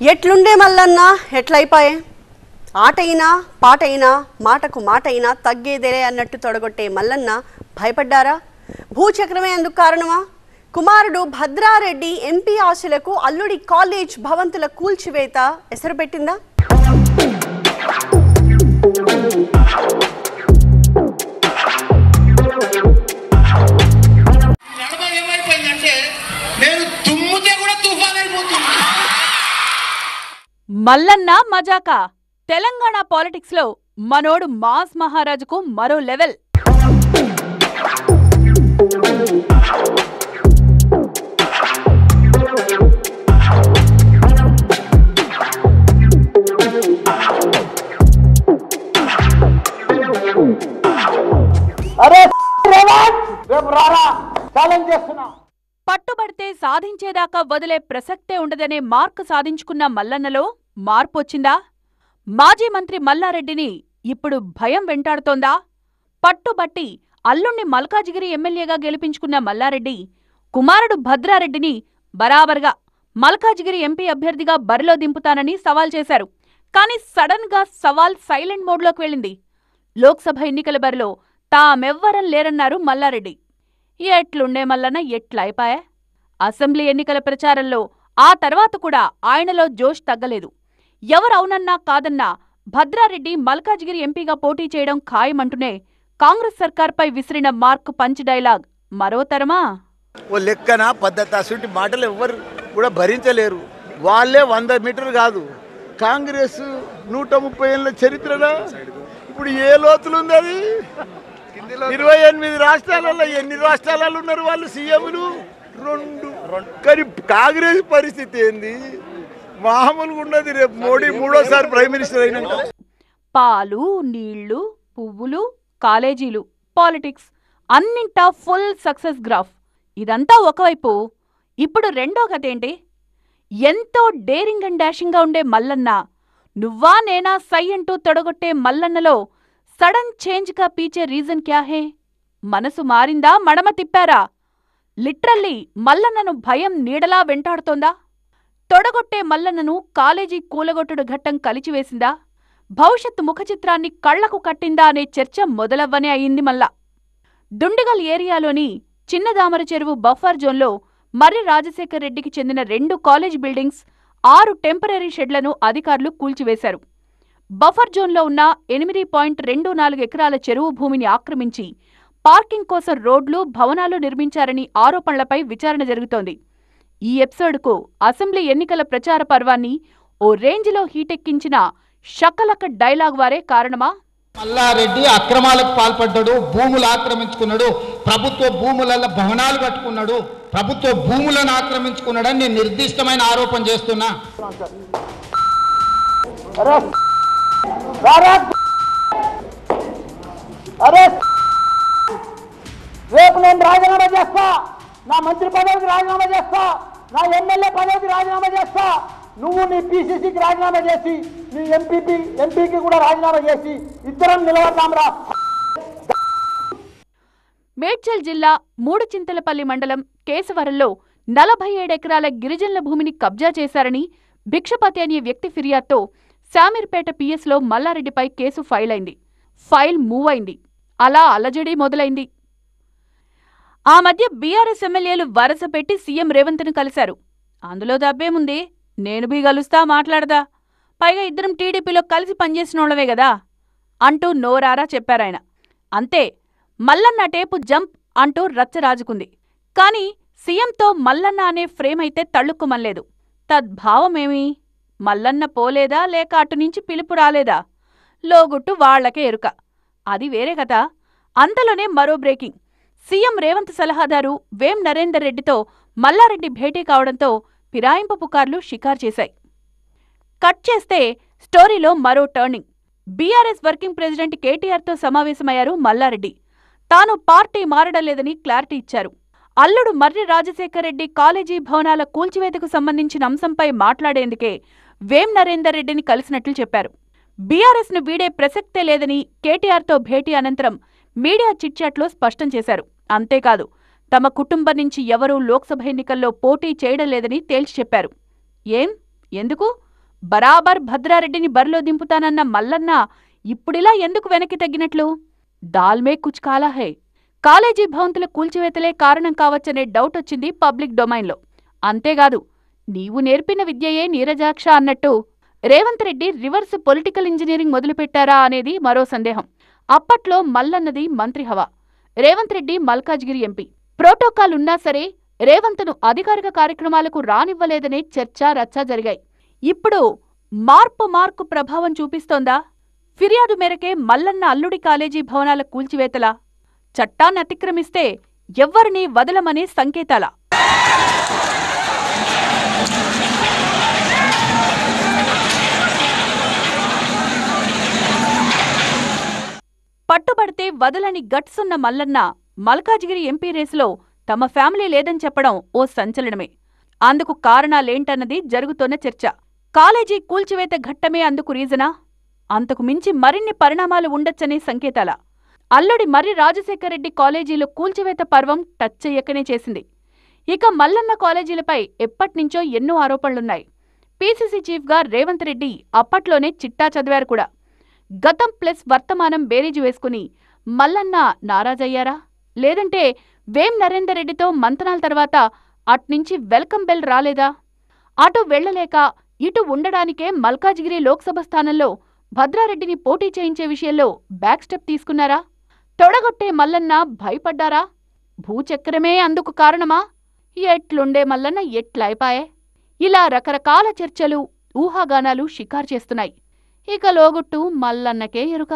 ఎట్లుండే మల్లన్న ఎట్లయిపాయే ఆటైనా పాటైనా మాటకు మాటైనా తగ్గేదేలే అన్నట్టు తొడగొట్టే మల్లన్న భయపడ్డారా? భూచక్రమే అందుకు కారణమా? కుమారుడు భద్రారెడ్డి ఎంపీ ఆశలకు అల్లుడి కాలేజ్ భవంతుల కూల్చివేత ఎసరు పెట్టిందా? మల్లన్న మజాకా తెలంగాణ పాలిటిక్స్ లో మనోడు మాస్ మహారాజుకు మరో లెవెల్. పట్టుబడితే సాధించేదాకా వదిలే ప్రసక్తే ఉండదనే మార్క్ సాధించుకున్న మల్లన్నలో మార్పొచ్చిందా? మాజీ మంత్రి మల్లారెడ్డిని ఇప్పుడు భయం వెంటాడుతోందా? పట్టుబట్టి అల్లుణ్ణి మల్కాజిగిరి ఎమ్మెల్యేగా గెలిపించుకున్న మల్లారెడ్డి కుమారుడు భద్రారెడ్డిని బరాబర్గా మల్కాజిగిరి ఎంపీ అభ్యర్థిగా బరిలో దింపుతానని సవాల్ చేశారు. కాని సడన్ గా సవాల్ సైలెంట్ మోడ్లోకి వెళ్ళింది. లోక్సభ ఎన్నికల బరిలో తామెవ్వరం లేరన్నారు మల్లారెడ్డి. ఎట్లుండే మల్లన్న ఎట్లయిపాయే? అసెంబ్లీ ఎన్నికల ప్రచారంలో ఆ తర్వాత కూడా ఆయనలో జోష్ తగ్గలేదు. ఎవరవునన్నా కాదన్నా భద్రారెడ్డి మల్కాజిగిరి ఎంపీగా పోటీ చేయడం ఖాయమంటూనే కాంగ్రెస్ సర్కార్పై విసిరిన మార్క్ పంచ్ డైలాగ్ మరో తరమా? ఓ లెక్కన పద్ధతి అసలు మాటలు ఎవ్వరు కూడా భరించలేరు. వాళ్ళే 100 మీటర్లు కాదు, కాంగ్రెస్ 130 ఏళ్ళ చరిత్రలో ఇప్పుడు ఏ లోతులుంది? అది 28 రాష్ట్రాలలో ఎన్ని రాష్ట్రాలలో ఉన్నారు వాళ్ళు సీఎంలు? 2. కానీ కాంగ్రెస్ పరిస్థితి ఏంది? మామూలుగా ఉన్నది. రేపు మోడీ 3వ ప్రైమ్ మినిస్టర్ అయినాక పాలు, నీళ్లు, పువ్వులు, కాలేజీలు, పాలిటిక్స్ అన్నింటా ఫుల్ సక్సెస్ గ్రాఫ్. ఇదంతా ఒకవైపు, ఇప్పుడు రెండో కథేంటి? ఎంతో డేరింగ్ అండ్ డాషింగ్గా ఉండే మల్లన్న నువ్వా నేనా సై అంటూ తొడగొట్టే మల్లన్నలో సడన్ చేంజ్ కా పీచే రీజన్ క్యా హే? మనసు మారిందా? మడమ తిప్పారా? లిటరల్లీ మల్లన్నను భయం నీడలా వెంటాడుతోందా? తొడగొట్టే మల్లన్నను కాలేజీ కూలగొట్టుడు ఘట్టం కలిచివేసిందా? భవిష్యత్తు ముఖచిత్రాన్ని కళ్లకు కట్టిందా అనే చర్చ మొదలవ్వనే అయింది మల్లా. దుండిగల్ ఏరియాలోని చిన్నదామర చెరువు బఫర్ జోన్లో మర్రి రాజశేఖర్ రెడ్డికి చెందిన 2 కాలేజ్ బిల్డింగ్స్, 6 టెంపరరీ షెడ్లను అధికారులు కూల్చివేశారు. బఫర్ జోన్లో ఉన్న 8.24 ఎకరాల చెరువు భూమిని ఆక్రమించి పార్కింగ్ కోసం రోడ్లు, భవనాలు నిర్మించారని ఆరోపణలపై విచారణ జరుగుతోంది. ఈ ఎపిసోడ్కు అసెంబ్లీ ఎన్నికల ప్రచార పర్వాన్ని ఓ రేంజ్లో హీటెక్కించిన షకలక డైలాగ్ వారే కారణమా? మల్లారెడ్డి అక్రమాలకు పాల్పడ్డాడు, భూములు ఆక్రమించుకున్నాడు, ప్రభుత్వ భూములలో భవనాలు కట్టుకున్నాడు, ప్రభుత్వ భూములను ఆక్రమించుకున్నాడని నేను నిర్దిష్టమైన ఆరోపణ చేస్తున్నా. రేపు నేను రాజీనామా చేస్తా, నా మంత్రి పదవికి రాజీనామా చేస్తా, నా ఎమ్మెల్యే పదవికి రాజీనామా చేస్తా. నువ్వు నీ పీసీసీకి రాజీనామా చేసి, నీ ఎంపీకి కూడా రాజీనామా చేసి ఇద్దరం నిలబడతాంరా. మేడ్చల్ జిల్లా మూడుచింతలపల్లి మండలం కేశవరంలో 47 ఎకరాల గిరిజనుల భూమిని కబ్జా చేశారని భిక్షపతి అనే వ్యక్తి ఫిర్యాదుతో శామీర్పేట పిఎస్లో మల్లారెడ్డిపై కేసు ఫైల్ అయింది. ఫైల్ మూవ్ అయింది. అలా అలజడి మొదలైంది. ఆ మధ్య బీఆర్ఎస్ ఎమ్మెల్యేలు వరస పెట్టి సీఎం రేవంత్ను కలిశారు. అందులో దబ్బేముంది, నేను బీ గలుస్తా, మాట్లాడదా, పైగా ఇద్దరం టీడీపీలో కలిసి పనిచేసినోళ్లవే గదా అంటూ నోరారా చెప్పారాయన. అంతే, మల్లన్న టేపు జంప్ అంటూ రచ్చరాజుకుంది. కాని సీఎంతో మల్లన్న అనే ఫ్రేమ్ అయితే తళ్ళుక్కుమనలేదు. తద్భావమేమి? మల్లన్న పోలేదా, లేక అటునుంచి పిలుపు రాలేదా? లోగుట్టు వాళ్లకే ఎరుక. అది వేరే కథ. అంతలోనే మరో బ్రేకింగ్. సీఎం రేవంత్ సలహాదారు వేం నరేందర్ రెడ్డితో మల్లారెడ్డి భేటీ కావడంతో ఫిరాయింపు పుకార్లు షికారు చేశాయి. కట్ చేస్తే స్టోరీలో మరో టర్నింగ్. బీఆర్ఎస్ వర్కింగ్ ప్రెసిడెంట్ కేటీఆర్తో సమావేశమయ్యారు మల్లారెడ్డి. తాను పార్టీ మారడం లేదని క్లారిటీ ఇచ్చారు. అల్లుడు మర్రి రాజశేఖర్ రెడ్డి కాలేజీ భవనాల కూల్చివేతకు సంబంధించిన అంశంపై మాట్లాడేందుకే వేం నరేందర్ రెడ్డిని కలిసినట్లు చెప్పారు. బీఆర్ఎస్ను వీడే ప్రసక్తే లేదని కేటీఆర్తో భేటీ అనంతరం మీడియా చిట్చాట్లో స్పష్టం చేశారు. అంతేకాదు, తమ కుటుంబం నుంచి ఎవరూ లోక్సభ ఎన్నికల్లో పోటీ చేయడం లేదని తేల్చి చెప్పారు. ఎందుకు? బరాబర్ భద్రారెడ్డిని బరిలో దింపుతానన్న మల్లన్న ఇప్పుడిలా ఎందుకు వెనక్కి తగ్గినట్లు? దాల్మే కుచ్ కాలా హై. కాలేజీ భవంతుల కూల్చివేతలే కారణం కావచ్చనే డౌట్ వచ్చింది పబ్లిక్ డొమైన్లో. అంతేగాదు, నీవు నేర్పిన విద్యయే నీరజాక్ష అన్నట్టు Revanth Reddy reverse political engineering మొదలుపెట్టారా అనేది మరో సందేహం. అప్పట్లో మల్లన్నది మంత్రి హవా, రేవంత్ రెడ్డి మల్కాజ్గిరి ఎంపీ. ప్రోటోకాల్ ఉన్నా సరే రేవంత్ను అధికారిక కార్యక్రమాలకు రానివ్వలేదనే చర్చ రచ్చ జరిగాయి. ఇప్పుడు మార్పు ప్రభావం చూపిస్తోందా? ఫిర్యాదు మేరకే మల్లన్న అల్లుడి కాలేజీ భవనాల కూల్చివేతల, చట్టాన్ని అతిక్రమిస్తే ఎవ్వరినీ వదలమనే సంకేతాల? పట్టుబడితే వదలని గట్సున్న మల్లన్న మల్కాజ్గిరి ఎంపీ రేసులో తమ ఫ్యామిలీ లేదని చెప్పడం ఓ సంచలనమే. అందుకు కారణాలేంటన్నది జరుగుతోన్న చర్చ. కాలేజీ కూల్చివేత ఘట్టమే అందుకు రీజనా? అంతకు మించి మరిన్ని పరిణామాలు ఉండొచ్చనే సంకేతాల? అల్లుడి మర్రి రాజశేఖరరెడ్డి కాలేజీలో కూల్చివేత పర్వం టచ్ చెయ్యకనే చేసింది. ఇక మల్లన్న కాలేజీలపై ఎప్పట్నుంచో ఎన్నో ఆరోపణలున్నాయి. పీసీసీ చీఫ్గా రేవంత్ రెడ్డి అప్పట్లోనే చిట్టా చదివారు కూడా. గతం ప్లస్ వర్తమానం బేరీజు వేసుకుని మల్లన్న నారాజయ్యారా? లేదంటే వేం నరేందర్ రెడ్డితో మంతనాల తర్వాత అట్నుంచి వెల్కమ్ బెల్ రాలేదా? అటు వెళ్లలేక ఇటు ఉండడానికే మల్కాజ్గిరి లోక్సభ స్థానంలో భద్రారెడ్డిని పోటీ చేయించే విషయంలో బ్యాక్ స్టెప్ తీసుకున్నారా? తొడగొట్టే మల్లన్న భయపడ్డారా? భూచక్రమే అందుకు కారణమా? ఎట్లుండే మల్లన్న ఎట్లయిపాయే? ఇలా రకరకాల చర్చలు, ఊహాగానాలు షికారు చేస్తున్నాయి. ఇక లోగుట్టు మల్లన్నకే ఎరుక.